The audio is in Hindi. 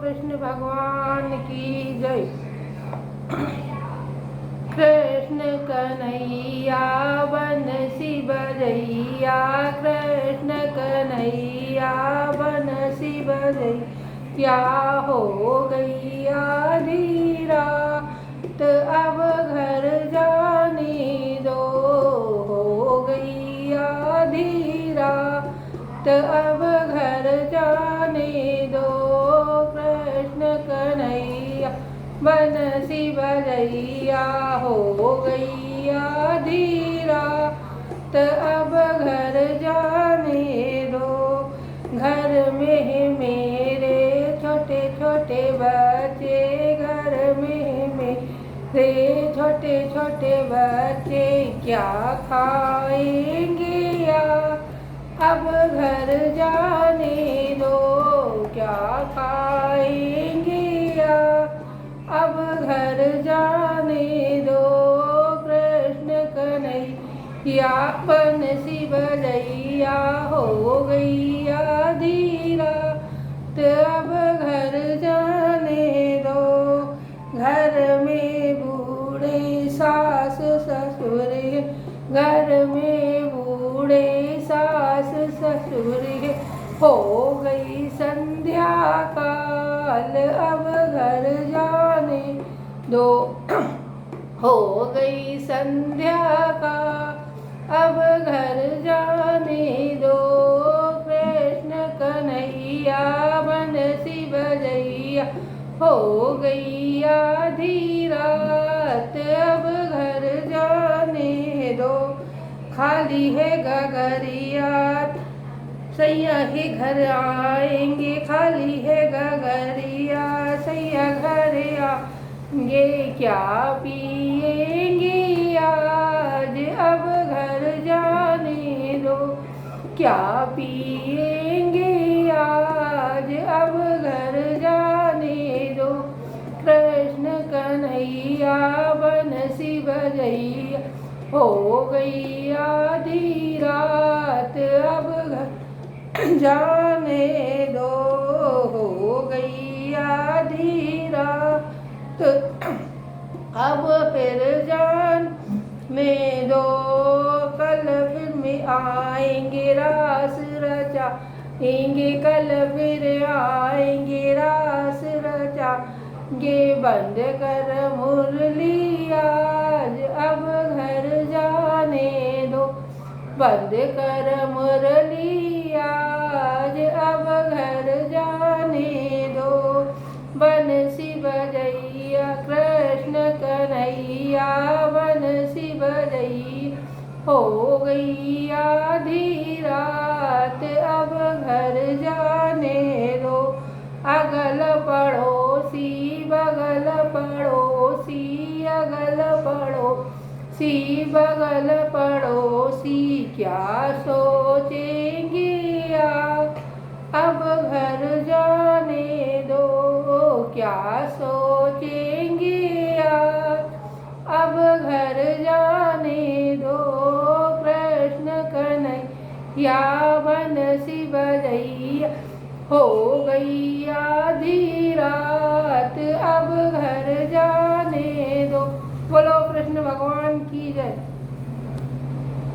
कृष्ण भगवान की जय। कृष्ण कन्हैया बंसी बजैया, कृष्ण कन्हैया बंसी बजैया। हो गई आधी रात अब घर जाने दो, हो गई आधी रात अब घर जाने दो। कृष्ण कन्हैया बंसी बजैया, हो गई आधी रात अब घर जाने दो। घर में मेरे छोटे छोटे बच्चे, घर में मेरे छोटे छोटे बच्चे क्या खाएंगे या अब घर जाने दो। क्या खाएंगे या अब घर जाने दो। कृष्ण कन्हैया बंसी बजैया, हो गई आधी रात अब घर जाने दो। घर में बूढ़े सास ससुर, घर में बूढ़े सास ससुर, हो गई संध्या काल अब घर जाने दो। हो गई संध्या काल अब घर जाने दो। कृष्ण कन्हैया बंसी बजैया, हो गई आधी रात अब घर जाने दो। खाली है गगरिया सैया ही घर आएंगे, खाली है गगरिया सैया घर आएंगे। क्या पिएंगे आज अब घर जाने दो। क्या पिएंगे आज अब घर जाने दो। कृष्ण कन्हैया बंसी बजैया, हो गई आधी रात अब घर जाने दो। हो गई आधी रात अब फिर जाने दो। कल फिर में आएंगे रास रचाएंगे, कल फिर आएंगे रास रचाएंगे। बंद कर मुरली आज अब घर जाने दो। बंद कर मुरली आज अब घर जाने दो। बंसी बजैया कृष्ण कन्हैया बंसी बजैया, हो गई आधी रात अब घर जाने दो। अगल पड़ोसी बगल पड़ोसी, अगल पड़ोसी बगल पड़ोसी क्या सोचेंगे अब घर जाने दो। क्या सोचेंगे अब घर जाने दो। कृष्ण कन्हैया बंसी बजैया, हो गई आधी रात अब घर जाने दो। बोलो कृष्ण भगवान की जय।